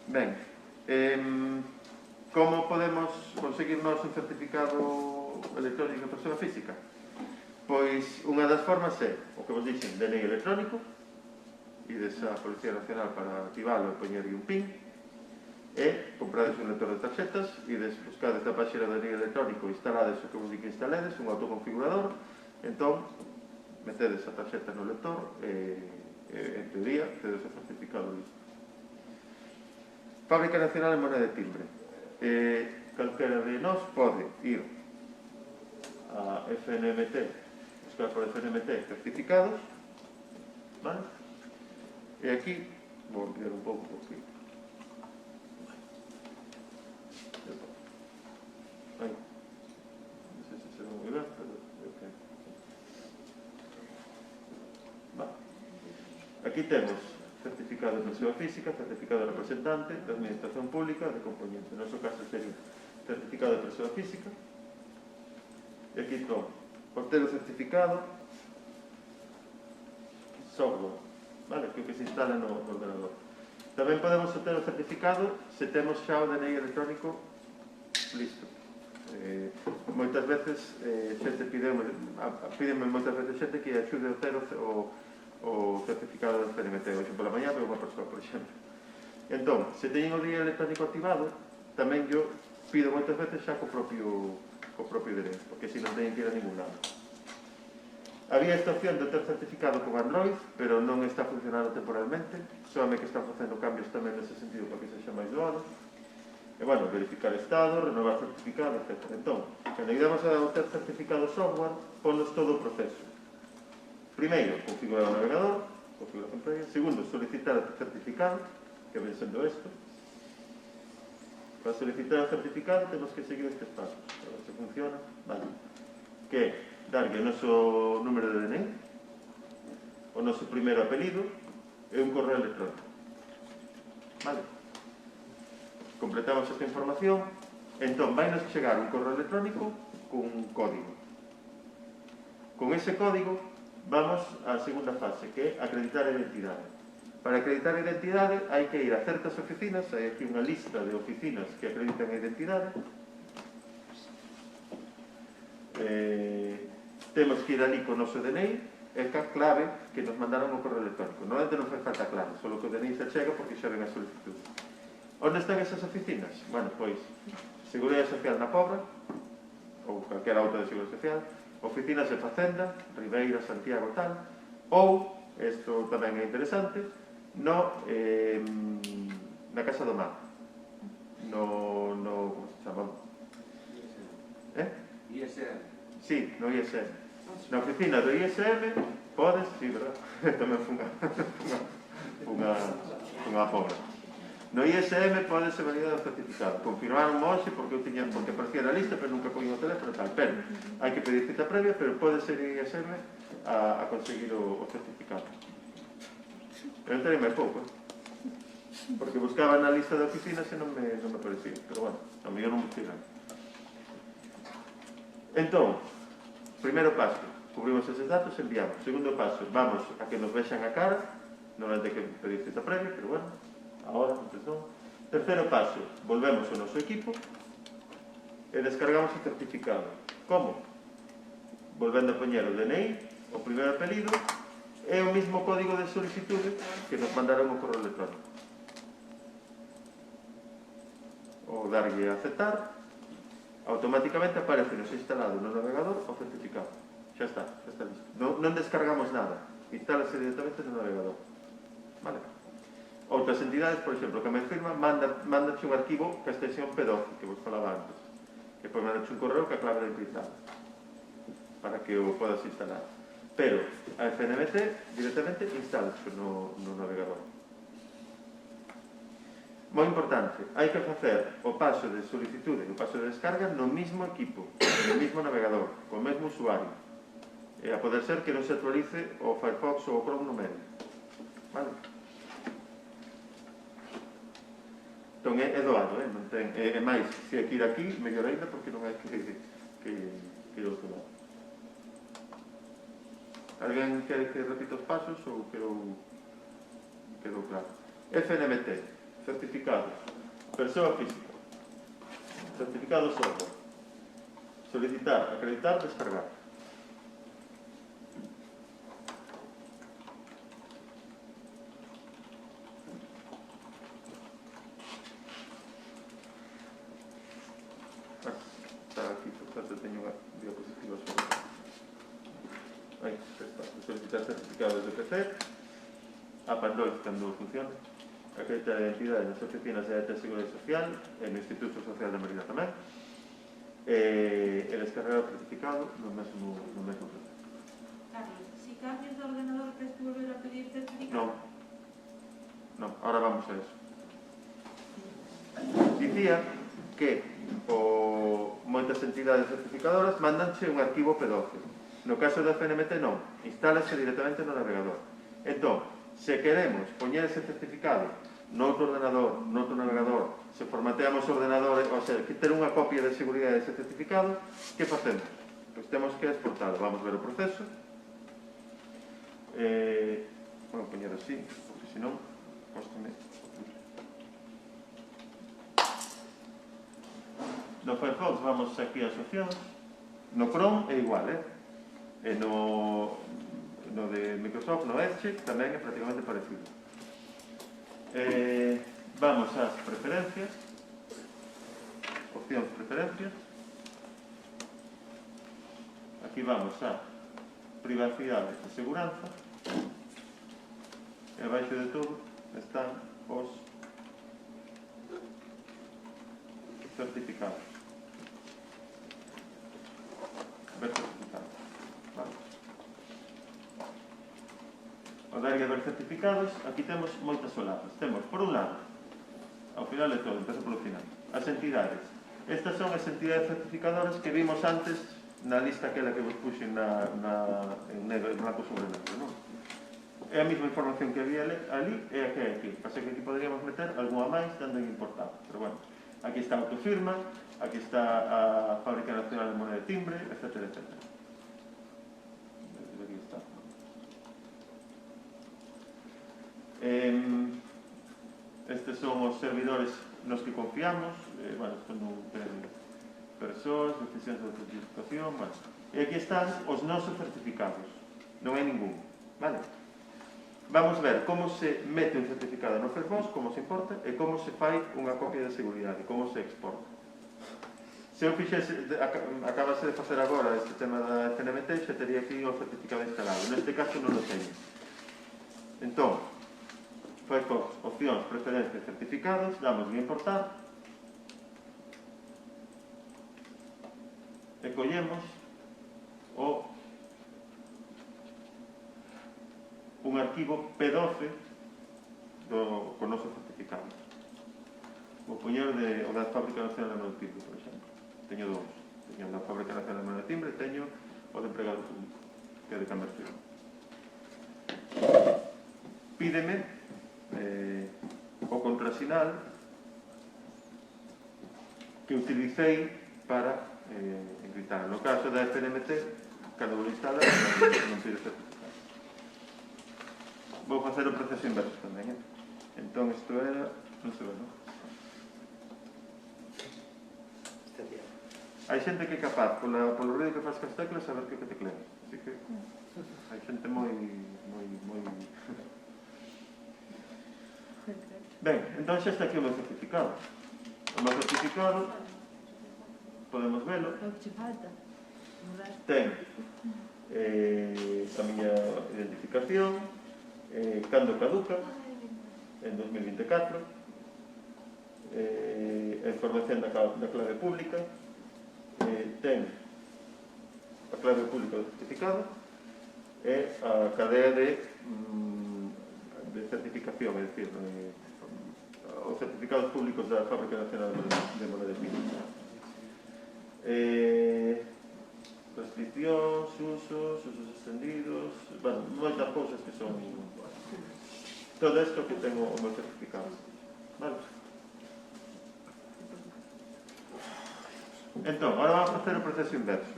Ben, como podemos conseguir nós un certificado electrónico de persoa física? Pois unha das formas é o que vos dixen, DNI electrónico, ides á Policía Nacional para activalo e poñerlle un PIN, e comprades un lector de tarxetas, ides buscades da páxina de DNI electrónico, instalades o que vos di que instaledes, un autoconfigurador, entón metedes a tarxeta no lector e en teoría tedes o certificado listo. Fábrica Nacional en moneda de timbre. Calquera de nós pode ir a FNMT, buscar por FNMT certificados, vale? E aquí vou ampliar un pouco porque non sei se se vai ver, pero okay. Vale. Aquí temos certificado de persoa física, certificado de representante, de administración pública, de componente. No noso caso sería certificado de persoa física. E aquí estou. Por ter o certificado, software, vale? Que é o que se instala no ordenador. Tamén podemos ter o certificado se temos xa o DNI electrónico listo. Moitas veces xente pídeme moitas veces xente que axude a ter o certificado de FNMT. Hoxe pola mañá veo unha persoa, por exemplo. Entón, se teñen o DNI electrónico activado, tamén yo pido moitas veces xa co propio DNI, porque se non teñen que ir a ningún lado. Había esta opción de ter certificado con Android, pero non está funcionando temporalmente. Soame que están facendo cambios tamén nese sentido para que sexa máis doado. E, bueno, verificar estado, renovar certificado, etc. Entón, cando íbamos a ter certificado software, ponnos todo o proceso. Primeiro, configurar o navegador, configuración previa. Segundo, solicitar o certificado, que ven sendo isto. Para solicitar o certificado temos que seguir estes pasos. A ver se funciona. Vale. Que é darlle o noso número de DNI, o noso primeiro apelido e un correo electrónico. Vale? Completamos esta información, entón vai-nos chegar un correo electrónico con un código. Con ese código vamos á segunda fase, que é acreditar a identidade. Para acreditar a identidade hai que ir a certas oficinas, hai aquí unha lista de oficinas que acreditan a identidade. Temos que ir ali con o noso DNI e ca clave que nos mandaron o correo electrónico. Normalmente non fai falta clave, só que o DNI se chega porque xa ven a solicitud. Onde están esas oficinas? Bueno, pois, Seguridade Social na Pobra, ou calquera outra de Seguridade Social, oficinas de Facenda, Ribeira, Santiago, tal, ou, isto tamén é interesante, na Casa do Mar. Como se chama? ISM. Sí, no ISM. Na oficina do ISM podes, sí, verdad? Tamén foi unha pobra. No ISM podes validar o certificado. Confirmaron hoxe porque aparecía na lista, pero nunca poño o teléfono tal. Pero hai que pedir cita previa, pero pode ser ISM a conseguir o certificado. Eu entrei máis pouco, porque buscaba na lista de oficinas e non me aparecía. Pero bueno, a mellor non busquei nada. Entón, primeiro paso, cubrimos eses datos, enviamos. Segundo paso, vamos a que nos vexan a cara, non hai que pedir cita previa, pero bueno, ahora, antes non. Terceiro paso, volvemos ao noso equipo e descargamos o certificado. Como? Volvendo a poñer o DNI, o primeiro apelido e o mismo código de solicitude que nos mandaron o correo electrónico. O darlle a aceptar, automáticamente aparece nos instalado no navegador o certificado. Xa está listo. Non descargamos nada, instálase directamente no navegador. Vale? Outras entidades, por exemplo, que me firman, mandache un arquivo que a extensión P12, que vos falaba antes. Que pois mandache un correo que a clave de encriptado para que o podas instalar. Pero a FNMT directamente instalaxe no navegador. Moi importante, hai que facer o paso de solicitude e o paso de descarga no mismo equipo, no mismo navegador, co mesmo usuario. E a poder ser que non se actualice o Firefox ou o Chrome no medio. Vale? Entón é doado, non ten, e máis, se hai que ir aquí, mellor ainda, porque non hai que ir ao outro lado. Alguén quere que repita os pasos ou quedou claro? FNMT, certificados, persoa física, certificado software, solicitar, acreditar, descargar. Está aquí, por tanto, teño unha diapositiva sobre. Aí, está, solicitar certificados de PC, a Android cando funciona, a carta de identidade nas oficinas de Seguridade Social e no Instituto Social de Merida tamén, e descargar o certificado no mesmo proceso. Carlos, si cambias de ordenador, tens que volver a pedir certificado? Non, ahora vamos a eso. Dicía que moitas entidades certificadoras mandanse un arquivo P12. No caso da FNMT non, instálase directamente no navegador. Entón, se queremos poñer ese certificado noutro ordenador, noutro navegador, se formateamos o ordenador, ou sea, que ter unha copia de seguridade dese certificado, que facemos? Pois temos que exportalo. Vamos ver o proceso. Vou poñer así, porque senón, póstome. No Firefox vamos aquí ás opcións. No Chrome é igual, e no de Microsoft, no Edge, tamén é prácticamente parecido. Vamos ás preferencias, opcións preferencias. Aquí vamos a privacidade e seguranza, e abaixo de todo están os certificados. Ver certificados. Vale. Ao dar a ver certificados, aquí temos moitas solapas. Temos, por un lado, ao final de todo, empezo polo final, as entidades. Estas son as entidades certificadoras que vimos antes na lista aquela que vos puxe en negro, en blanco sobre negro, non? É a mesma información que había ali e a que hai aquí. Pasa que aquí poderíamos meter algunha máis dando en importar. Pero bueno, aquí está a autofirma, aquí está a Fábrica Nacional de Moneda de Timbre, etc. Aquí está. Estes son os servidores nos que confiamos. Bueno, isto non ten persoas, decisións de certificación, bueno. E aquí están os nosos certificados. Non hai ningún, vale? Vamos ver como se mete un certificado no Firefox, como se importa, e como se fai unha copia de seguridade, como se exporta. Se eu fixese, acabase de facer agora este tema da FNMT, xa tería aquí o certificado instalado. Neste caso non o teño. Entón, Firefox, opcións, preferencias, certificados, damos en importar, e collemos un arquivo P12 con noso certificado. Vou poñer o da Fábrica Nacional de Moneda de Timbre, por exemplo. Teño dous. Teño o da Fábrica Nacional de Moneda de Timbre e teño o de empregado público, que é de conversión. Pídeme o contrasinal que utilicei para encriptar. No caso da FNMT, cando vou instalar, non pide certificado. Vou facer o proceso inverso tamén, Entón, isto era... non se ve, non? Hai xente que é capaz, polo ruido que faz cas teclas, saber que tecleas. Así que hai xente moi... Ben, entón xa está aquí o meu certificado. O meu certificado, podemos velo, ten a miña identificación, cando caduca, en 2024, a información da clave pública, ten a clave pública do certificado e a cadea de certificación, é dicir, os certificados públicos da Fábrica Nacional de Moneda de Timbre. Restriccións, usos extendidos, bueno, moitas cousas que son todo isto que tengo o meu certificado, vale? Entón, agora vamos a facer o proceso inverso.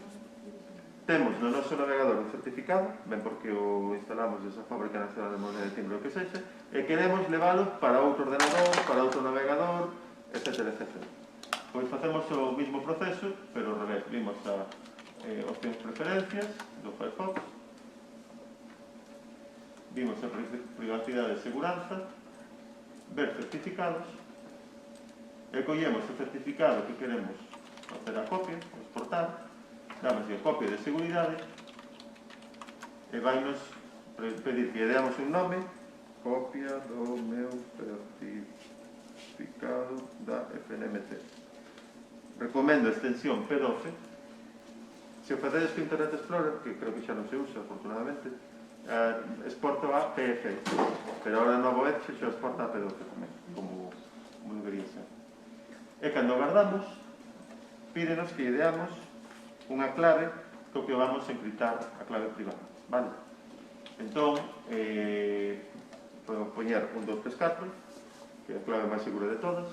Temos no noso navegador un certificado, ben porque o instalamos desa Fábrica Nacional de Moneda de Timbre o que sexa, e queremos leválo para outro ordenador, para outro etcétera, etcétera. Pois facemos o mismo proceso, pero ao revés. Vimos a opcións preferencias do Firefox, vimos a privacidade e seguranza, ver certificados, e collemos o certificado que queremos facer a copia, exportar, damos a copia de seguridade, e vai-nos pedir que lle damos un nome, copia do meu certificado da FNMC. Recomendo a extensión P12. Se o facedes con Internet Explorer, que creo que xa non se usa, afortunadamente, exporta a PF, pero ahora no novo Edge xa exporta a P12 tamén, como debería ser. E cando guardamos, pídenos que ideamos unha clave co que vamos a encriptar a clave privada, vale? Entón, podemos poñer 1, 2, 3, 4, que é a clave máis segura de todas.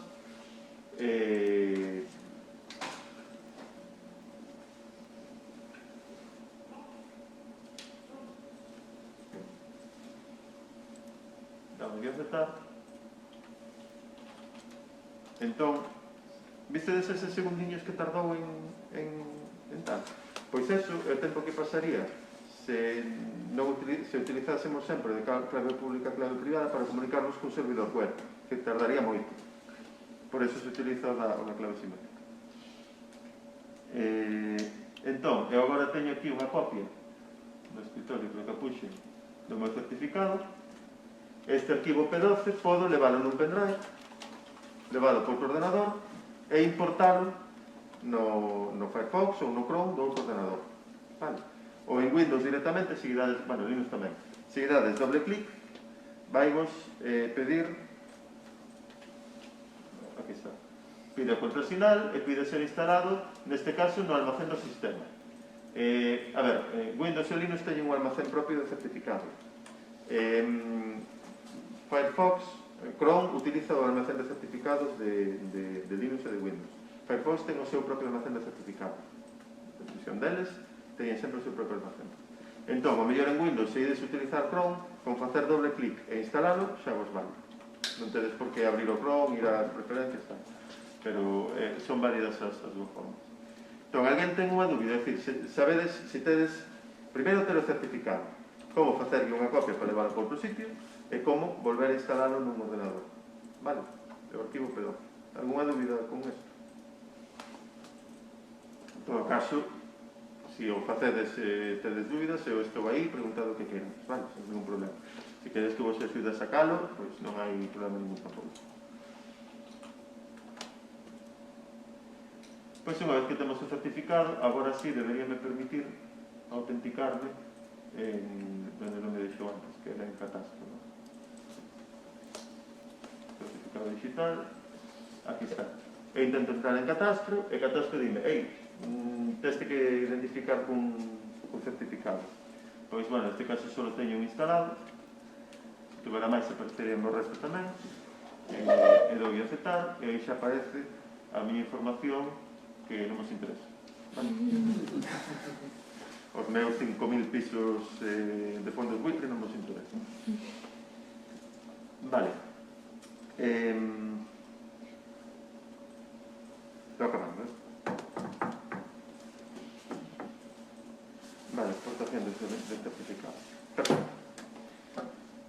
Damos a aceptar. Entón, vistedes eses segundiños que tardou en tal? Pois eso é o tempo que pasaría se utilizásemos sempre de clave pública a clave privada para comunicarnos con servidor web, que tardaría moito. Por eso se utiliza unha clave simétrica. Entón, eu agora teño aquí unha copia do escritorio que puxe do meu certificado. Este arquivo P12 podo leválo nun pendrive, leválo por ordenador e importalo no Firefox ou no Chrome do outro ordenador. Vale? Ou en Windows directamente, seguidades, bueno, Linux tamén, seguidades doble clic, vai-vos pedir, aquí está, pide o contrasinal e pide ser instalado, neste caso, no almacén do sistema. A ver, Windows e Linux teñen un almacén propio de certificado. Firefox, Chrome utiliza o almacén de certificados de Linux e de Windows. Firefox ten o seu propio almacén de certificados. A decisión deles, teñen sempre o seu propio almacén. Entón, o mellor en Windows, se ides utilizar Chrome, con facer doble clic e instalalo, xa vos vale. Non tedes por que abrir o Chrome, ir ás preferencias, tal. Pero son válidas as dúas formas. Entón, alguén ten unha dúbida, é dicir, sabedes, se tedes, primeiro ter o certificado, como facerlle unha copia para levar por outro sitio, e como volver a instalalo nun ordenador. Vale? O arquivo P12. Alguna dúbida con isto? En todo caso, se o facedes tedes dúbidas, eu estou aí, preguntado o que queran. Vale? Sen ningún problema. Se queres que vos axude a sacalo, pois non hai problema ningún tampouco. Pois unha vez que temos o certificado, agora sí deberíame permitir autenticarme donde non me deixou antes, que era en Catastro. Certificado digital, aquí está. E intento entrar en Catastro, e Catastro dime, tens que identificar cun certificado. Pois, bueno, neste caso só teño un instalado, se tuvera máis aparecería o resto tamén, e dou a aceptar, e aí xa aparece a miña información que non nos interesa. Vale? Os meus 5.000 pisos de fondos buitre non nos interesan. Vale. Estou acabando, Vale, exportación de certificado. Perfecto.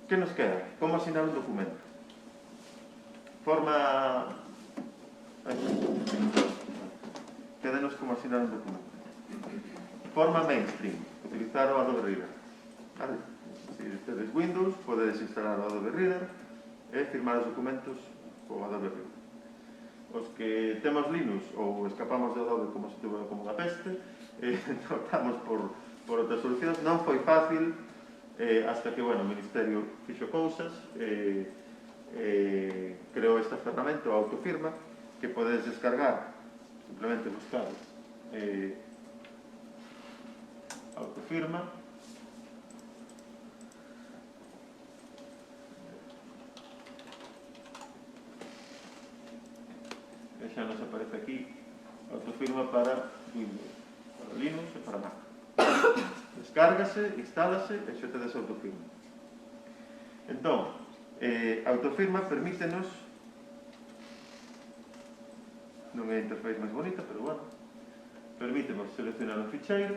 Que nos queda? Como asinar un documento? Forma... Quédenos como asinar un documento. Forma mainstream, utilizar o Adobe Reader. Vale? Se tedes Windows, podedes instalar o Adobe Reader e firmar os documentos co Adobe Reader. Os que temos Linux ou escapamos de Adobe como se tuvo como unha peste, optamos por outras solucións. Non foi fácil hasta que, bueno, o Ministerio fixo cousas, creou esta ferramenta, o Autofirma, que podedes descargar, simplemente buscar Autofirma. E xa nos aparece aquí Autofirma para Windows, para Linux e para Mac. Descárgase, instálase e xa tedes Autofirma. Entón, Autofirma permítenos non é a interface máis bonita, pero bueno. Permítemos seleccionar un ficheiro.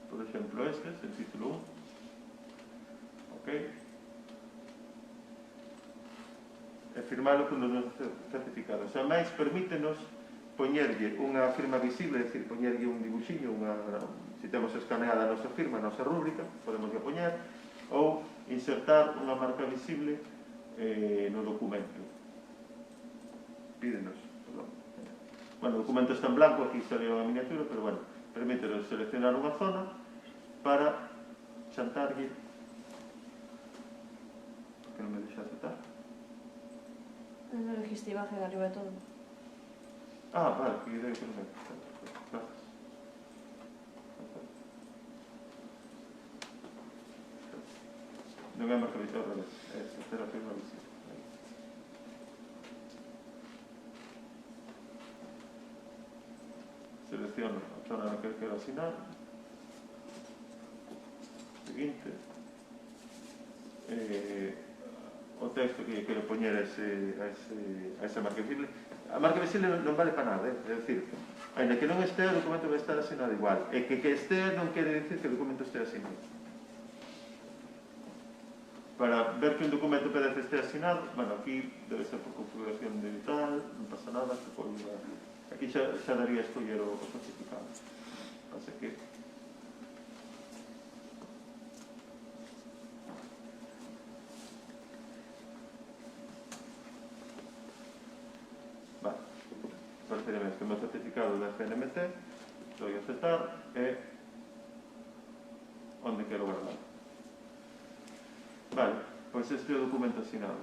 Por exemplo, este, el título 1. Ok. E firmalo con os nosos certificados. Ademais, permítenos poñerlle unha firma visible, é dicir, poñerlle un dibuxiño, se temos escaneada a nosa firma, a nosa rúbrica, podemos poñer, ou insertar unha marca visible no documento. Pídenos, perdón. Bueno, o documento está en blanco, aquí salió a miniatura, pero bueno, permítenos seleccionar unha zona para chantarlle, que non me deixa aceptar. Non dijiste imagen arriba de todo. Ah, vale, que idea que non me... Gracias. Non é marca visible, ao revés. É esta a firma visible. Selecciono a zona na que quero asinar. Seguinte. O texto que quero poñer a esa marca visible. A marca visible non vale para nada, é dicir, ainda que non estea, o documento vai estar asinado igual. E que estea non quere dicir que o documento estea asinado. Para ver que un documento PDF estea asinado, bueno, aquí debe ser por configuración digital, non pasa nada, que pode... Aquí xa daría a escoller o certificado. Así que... Vale. Parecería que o meu certificado da FNMT, dou a aceptar, e onde quero guardar. Vale, pois este é o documento asinado.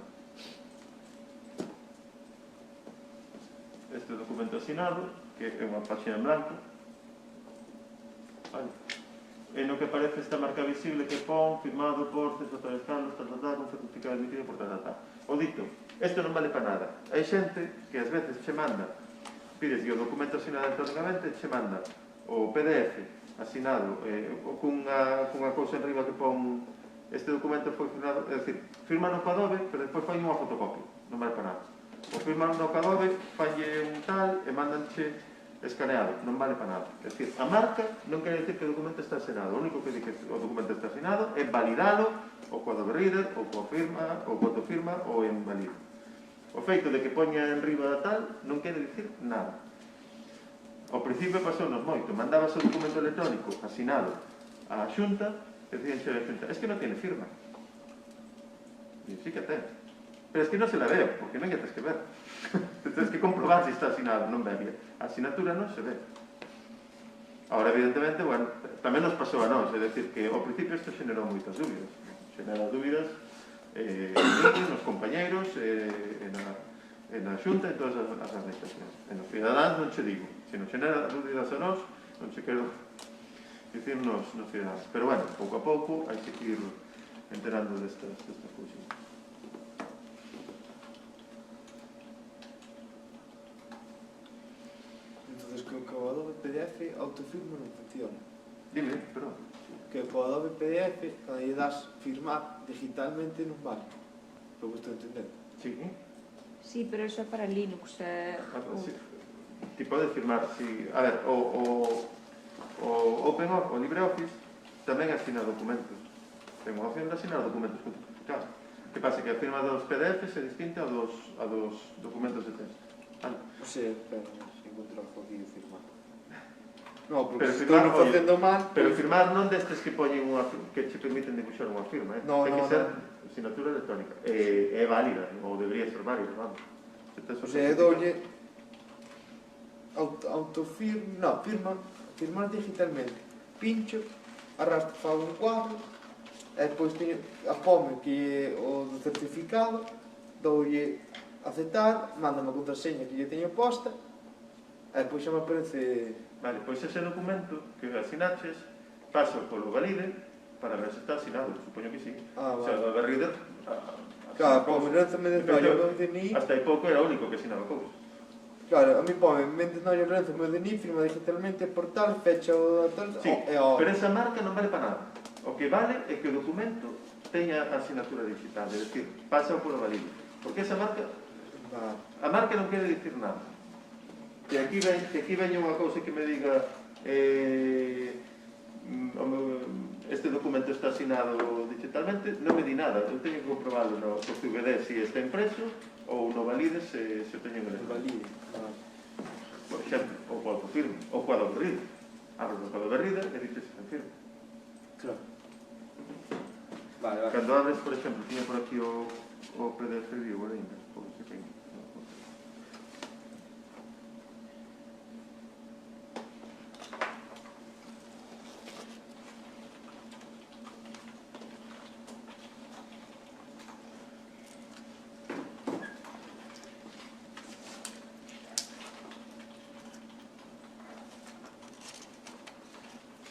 Este documento asinado, que é unha página en blanco, vale. E no que aparece esta marca visible que pon, firmado por César Torres Carlos, un certificado emitido por tal. O dito, isto non vale para nada. Hai xente que ás veces che manda, pides o documento asinado electrónicamente, che manda o PDF asinado cunha cousa en riba que pon este documento foi firmado, é dicir, firman co Adobe, pero despois fai unha fotocopia, non vale para nada. O firman no Adobe, falle un tal e mandanche escaneado, non vale para nada. É dicir, a marca non quere dicir que o documento está asinado, o único que di que o documento está asinado é validalo ou co Adobe Reader, ou coa firma, ou coa firma, ou en valido. O feito de que poña en riba tal non quere dicir nada. Ao principio pasounos moito, mandabas o documento electrónico asinado á Xunta e dicíanxe a Xunta, es que non tiene firma. E sí que ten. Pero es que non se la veo, porque non lle tens que ver. Tens que comprobar se está asinado, non ve. A asinatura non se ve. Ahora, evidentemente, bueno, tamén nos pasou a nós, é dicir, que ao principio isto xenerou moitas dúbidas. Xenera dúbidas nos compañeiros, na Xunta e todas as administracións. En os cidadáns non che digo, se non xenera dúbidas a nós, non che quero dicir nos cidadáns. Pero, bueno, pouco a pouco hai que ir enterando destas cousas. Entonces, que o Adobe PDF autofirma non funciona. Dime, perdón. Que o Adobe PDF, cando lle das firmar digitalmente, non vale. Lo que estou entendendo. Sí. Sí, pero eso é para Linux. Ti podes firmar, si... A ver, o OpenOffice, o LibreOffice, tamén asina documentos. Ten unha opción de asinar documentos con certificado. Que pasa que a firma dos PDFs é distinta a dos documentos de texto. Vale. O sea, espera, se encontrar aquí de firmar. No, porque Pero se firmar, estou facendo mal... Pero firmar non destes que poñen que che permiten dibuixar unha firma, No, ten que no, ser no. asignatura electrónica. É válida, ou debería ser válida, vamos. O sea, doulle... firmar digitalmente. Pincho, arrastro, fago un cuadro, e depois teño a pome que é o do certificado, doulle aceptar, mándame a contraseña que lle teño posta, e depois xa me aparece... Vale, pois ese documento que asinaches pasa polo valide para ver se está asinado, supoño que sí. Ah, O sea, vale. o reader... Claro, pome, non me desnoia o meu DNI... Hasta hai pouco era o único que asinaba cousas. Claro, a mí pome, me desnoia o meu DNI, firma digitalmente, portal, fecha o tal... Sí, e o... pero esa marca non vale para nada. O que vale é que o documento teña a asinatura digital, é dicir, pasa polo valide. Porque esa marca, Vale. a marca non quere dicir nada. Que aquí veña unha cousa que me diga este documento está asinado digitalmente, non me di nada, eu teño que comprobarlo no CVD se está impreso ou no valide se teño que ler. Valide. Vale. Por exemplo, ou coa autofirma, ou coa da berrida. Abres o coa da berrida e dices que firma. Claro. Vale, vale. Cando abres, por exemplo, tiña por aquí o PDF vivo ainda, por se ten.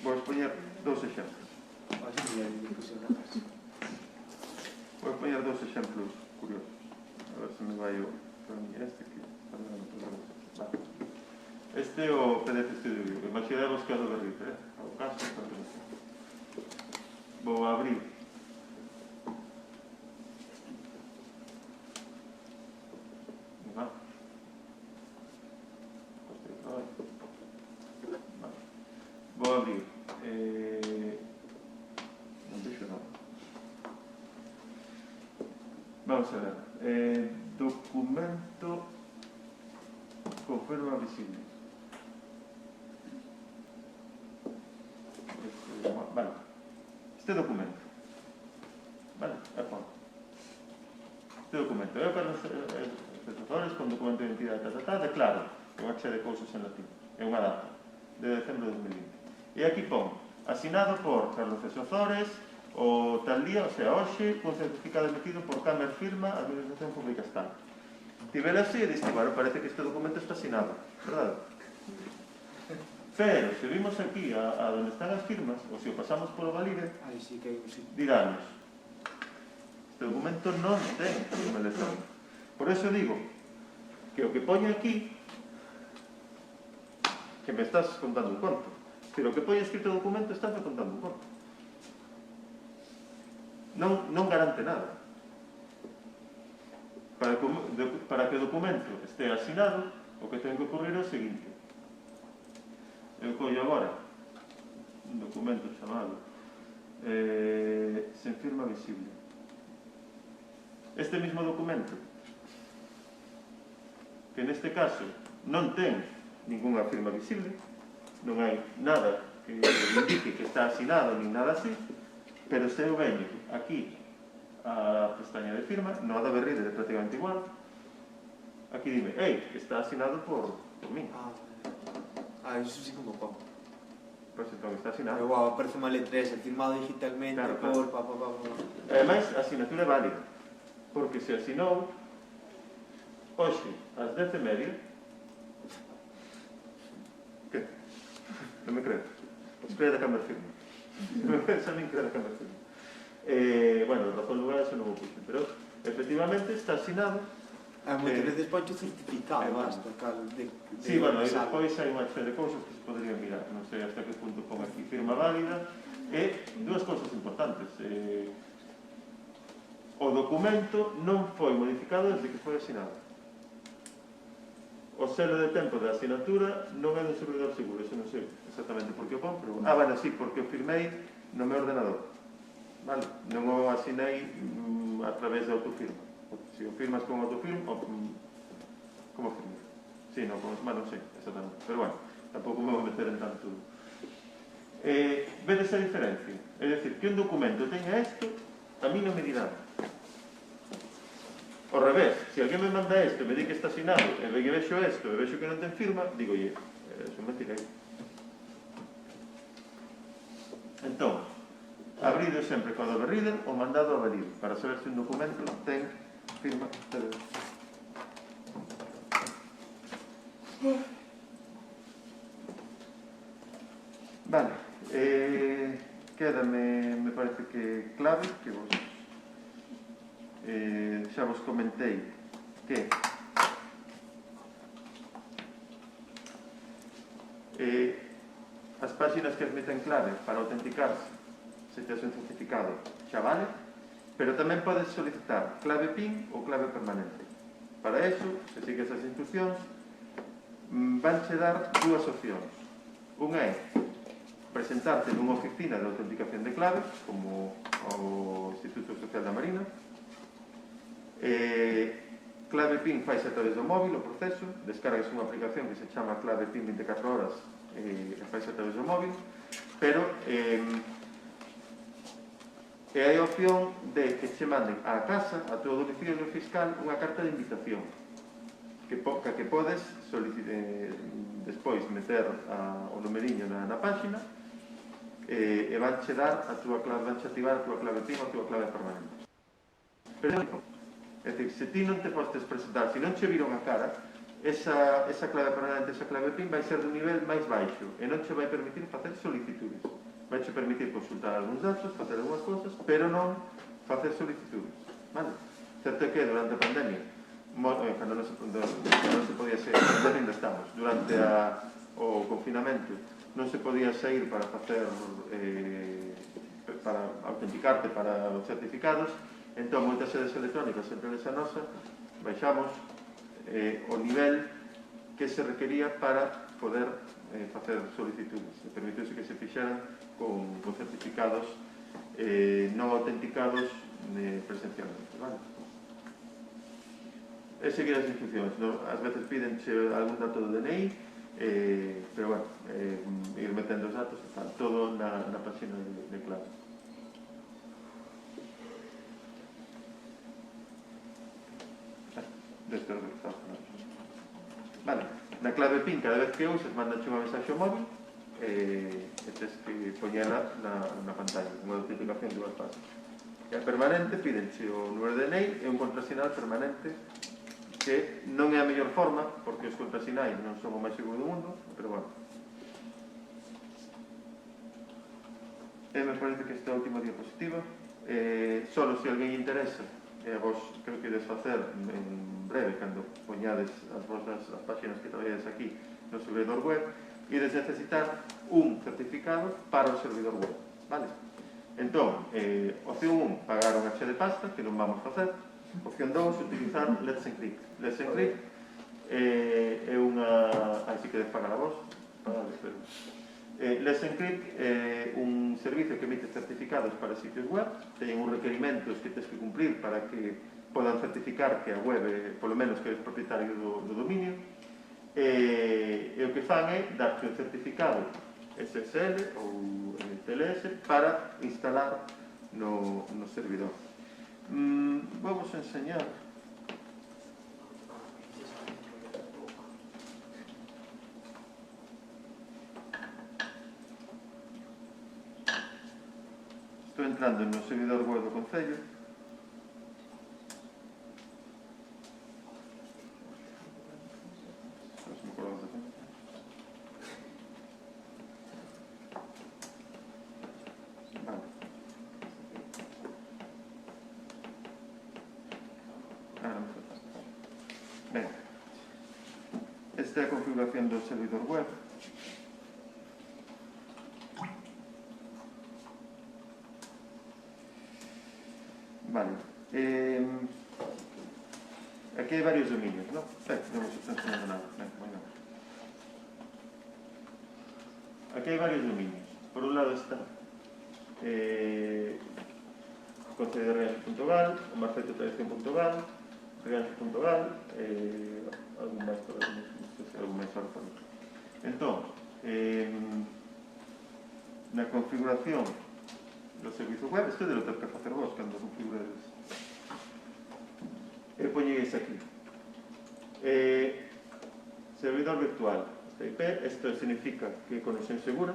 Vou poñer dous exemplos. Así me pusieron na casa. Vou poñer dous exemplos curiosos. A ver se me vai o este que está dando todo. Vale. Este é o PDF Studio View. Imaginemos que é do berrite, ao caso, tanto assim. Vou abrir. Vale. Vou abrir. Non deixo nada. Vamos a ver. Documento confirma visible. Vale. Este documento. Vale, é fondo. Este documento é para os asesores con documento de identidade, declaro unha che de cousas en latín. É unha data de decembro de 2020. E aquí pon, asinado por Carlos César Ozores, o tal día, o sea, hoxe, con certificado emitido por Camer Firma, Administración Pública Estado. Ti vele así e diste, bueno, parece que este documento está asinado, verdad? Pero, se vimos aquí a donde están as firmas, ou se o pasamos polo valide, Aí sí que hai un sí. diránnos, este documento non ten firma electrónica. Por eso digo que o que poño aquí, que me estás contando un conto, pero o que poño escrito documento estás me contando un conto. Non garante nada. Para que o documento este asinado, o que ten que ocurrir é o seguinte. Eu collo agora un documento chamado sen firma visible. Este mismo documento, que neste caso non ten ninguna firma visible, non hai nada que indique que está asinado nin nada así, pero se eu veño aquí a pestaña de firma, no a da berride é prácticamente igual, aquí dime, ei, está asinado por mí. Iso sí como pon. Pois entón está Pero asinado. guau, aparece unha letra esa, firmado digitalmente Claro, por claro. Ademais, a asinatura é válida, porque se asinou hoxe ás 10:30. Que? Non me crees? Pois cree da Cámara Firma. Xa nin cree da Cámara Firma. Bueno, razón lugar eso non o puxen, pero efectivamente está asinado. Moitas veces poncho certificado, basta, cal, de Sí, bueno, e pasar. despois hai unha serie de cousas que se poderían mirar, non sei hasta que punto pon aquí firma válida, e dúas cousas importantes. O documento non foi modificado desde que foi asinado. O selo de tempo da asinatura non é do servidor seguro, eso non sei exactamente por que o pon, pero... bueno, sí, porque o firmei no meu ordenador. Vale? Non o asinei a través de autofirma. Se o firmas con autofirma, como firma? Sí, non, bueno, sí, exactamente. Pero bueno, tampouco me vou meter en tanto... vedes a diferencia? É dicir, que un documento teña isto, a mí non me dirá. Ao revés, se alguén me manda isto e me di que está asinado e vexo isto e vexo que non ten firma, digo, oye, son mentirei. Entón, abrido sempre coa do berrida ou mandado a valido para saber se un documento ten firma. Vale, quédame, me parece que clave que vos xa vos comentei que as páxinas que admiten clave para autenticarse se tes un certificado xa vale, Pero tamén podes solicitar clave PIN ou clave permanente. Para eso, se sigues as instruccións, vanche dar dúas opcións. Unha é presentarte nunha oficina de autenticación de claves, como o Instituto Social da Marina. Clave PIN faise a través do móvil, o proceso, descargas unha aplicación que se chama Clave PIN 24 horas e faise a través do móvil, pero e hai a opción de que che manden á casa, a teu domicilio fiscal, unha carta de invitación que podes despois meter o numeriño na páxina e vanche dar a túa clave, vanche activar a túa clave PIN ou a túa clave permanente. Pero, é dicir, se ti non te postes presentar, se non che viron a cara, esa clave permanente, esa clave PIN vai ser de un nivel máis baixo e non che vai permitir facer solicitudes. Vai che permitir consultar algúns datos, facer algunhas cousas, pero non facer solicitudes. Vale? Certo é que durante a pandemia, cando non se podía sair, ainda estamos, durante o confinamento, non se podía sair para facer, para autenticarte para os certificados, entón moitas sedes electrónicas, entre eles a nosa, baixamos o nivel que se requería para poder facer solicitudes. Permitiuse que se fixeran con certificados non autenticados presencialmente. Vale? E seguir as instruccións. Ás veces pídenche algún dato do DNI, pero bueno, ir metendo os datos, está todo na página de clave. Vale, na clave PIN cada vez que uses mandache unha mensaxe ao móvil e tens que poñela na pantalla, unha notificación de dúas pasos. E a permanente pídenche o número de DNI e un contrasinal permanente que non é a mellor forma porque os contrasinais non son o máis seguro do mundo, pero bueno. E me parece que esta última diapositiva solo se alguén interesa e a vos creo que ides facer en breve cando poñades as páxinas que traballedes aquí no servidor web, ides necesitar un certificado para o servidor web, vale? Entón, opción 1, pagar unha che de pasta, que non vamos facer. Opción 2, utilizar Let's Encrypt. Let's Encrypt é unha... Aí si queres pagar a vos, pero... Let's Encrypt é un servicio que emite certificados para sitios web, teñen uns requerimentos que tens que cumplir para que podan certificar que a web, polo menos que eres propietario do dominio, e o que fan é darte un certificado SSL ou TLS para instalar no servidor. Vamos a enseñar estou entrando no servidor web do Concello. Ben, esta é a configuración do servidor web. Vale. Aquí hai varios dominios, non? Non se está enseñando nada. Aquí hai varios dominios. Por un lado está concelloderrianxo.gal, o marfetotradición.gal, rianxo.gal, algún máis por aí, non sei se algún máis orfano. Entón, na configuración do servizo web, isto de lo ter que facer vos cando configuredes. E poñeis aquí. Servidor virtual. IP, isto significa que conexión segura.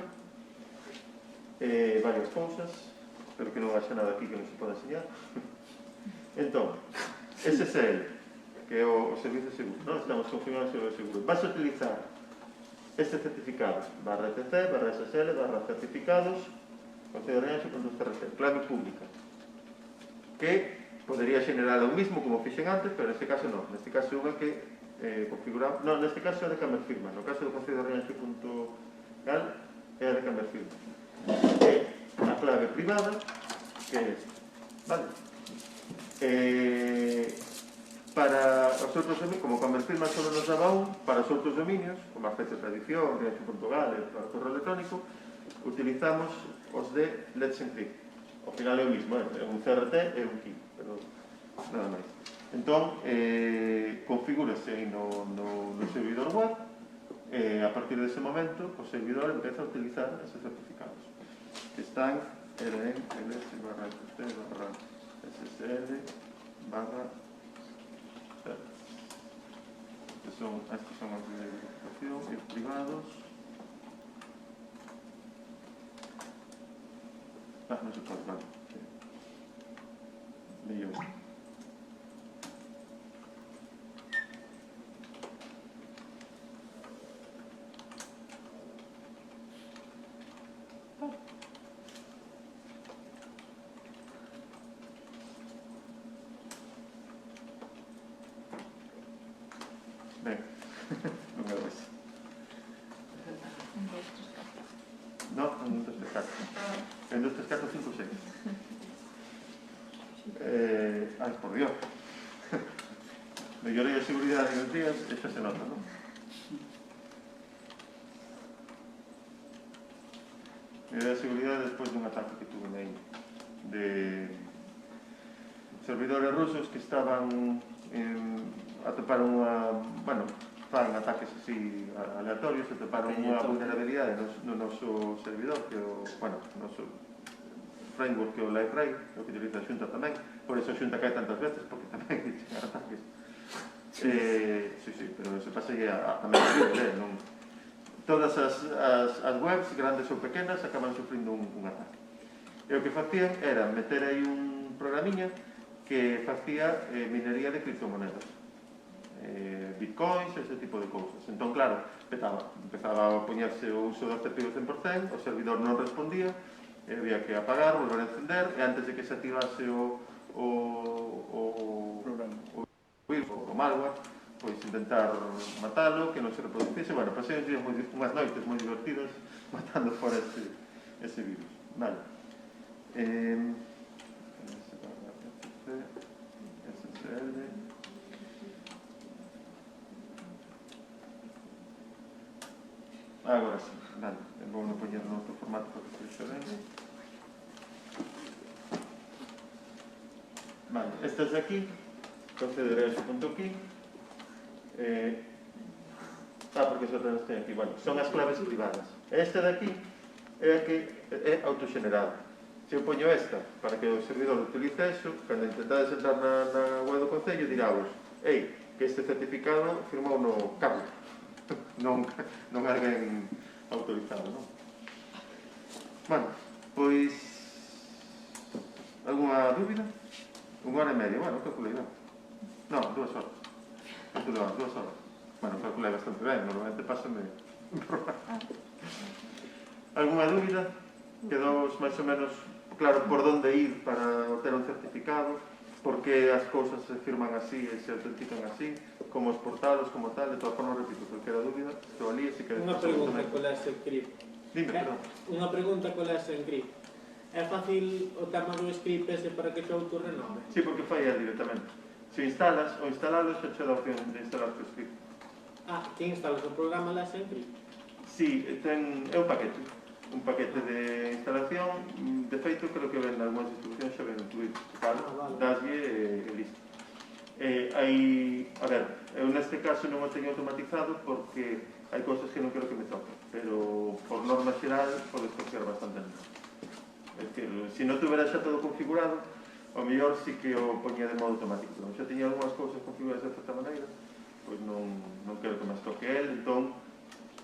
Varias cousas, espero que non haxa nada aquí que non se poda enseñar. Entón, SSL, que é o servicio seguro, non? Estamos configurando o servicio seguro. Vas a utilizar este certificado, /etc, /SSL, /certificados, concelloderrianxo.crt, clave pública, que podería generar o mismo como fixen antes, pero neste caso non. Neste caso é unha que configuramos, non, neste caso é de cambiar firma. No caso do concelloderrianxo.gal é a de cambiar firma. E a clave privada, que é esta, vale? Para os outros dominios, como Comerfirma só nos daba un, para os outros dominios, como a Fecha Tradición, Riacho.gal e para o correo electrónico, utilizamos os de Let's Encrypt. Ao final é o mismo, é un CRT e un key, pero nada máis. Entón, configúrase aí no servidor web e a partir dese momento o servidor empeza a utilizar esos certificados que están en ls/lt/ssl/ estos son os de verificación e privados. Non se pode, vale. Leio. Ben, non é iso. Non, non te explicar. En 2, 3, 4, 5, 6. Ai, por Dios. Mellorei a seguridade en os días e xa se nota, non? Mellorei a seguridade despois dun ataque que tuve aí de servidores rusos que estaban atoparon unha, bueno, fan ataques así aleatorios, atoparon unha vulnerabilidade no noso servidor, que o, bueno, o noso framework que o LiveRay, o que utiliza a Xunta tamén, por eso a Xunta cae tantas veces, porque tamén chegan ataques. Sí, pero se pasa a medio, non? Todas as webs, grandes ou pequenas, acaban sufrindo un ataque. E o que facían era meter aí un programiña que facía minería de criptomonedas, bitcoins, ese tipo de cousas. Entón, claro, empezaba a poñerse o uso do CPU 100%, o servidor non respondía, había que apagar, volver a encender, e antes de que se activase o virus, o malware, pois intentar matalo, que non se reproducise. Bueno, pasei unhas noites moi divertidas matando fora ese virus. Vale. SSL. Agora sí, vale. Vou non poñer no outro formato para que se vexe ben. Vale, estas de aquí, concederei o punto aquí. Porque só tenes ten aquí. Bueno, son as claves privadas. Esta de aquí é a que é autoxenerada. Se eu poño esta para que o servidor utilice eso, cando intentades entrar na web do Concello, dirávos: ei, que este certificado firmou no Carlos, non alguén autorizado, non? Bueno, pois algunha dúbida? 1 hora e media, bueno, calculei ben. Non, 2 horas. Isto leva 2 horas. Bueno, calculei bastante ben, normalmente pásame un programa. Algunha dúbida? Quedou máis ou menos claro por onde ir para obter un certificado, por que as cousas se firman así e se autentican así, como os portados, como tal. De todas formas, repito, cualquiera dúbida, estou ali, se queres... Unha pregunta con la Encrypt. Dime, perdón. Unha pregunta con la Encrypt. É fácil o tema do script ese para que se autorrenove? Sí, porque fai él directamente. Se instalas, o instalado xa che dá opción de instalar o script. Ti instalas o programa la Encrypt? Sí, é un paquete de instalación. De feito, creo que ven algunhas instruccións xa ven incluído. Daslle e listo. A ver, eu neste caso non o teño automatizado porque hai cousas que non quero que me toquen, pero por norma xeral podes confiar bastante en eso. É dicir, se non tuvera xa todo configurado, o mellor sí que o poñía de modo automático. Non xa teña algunhas cousas configuradas de certa maneira, pois non quero que me toque el, entón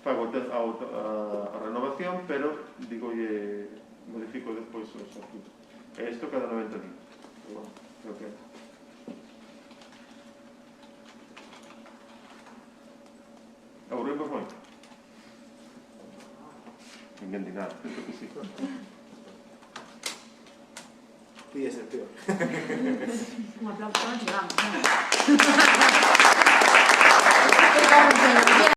fago a renovación, pero digolle, modifico despois os arquivos. E isto cada 90 días. Pero bueno, creo que... Aburrimos moito? Ninguén di nada, penso que sí. Podía ser peor. Un aplauso, llegamos.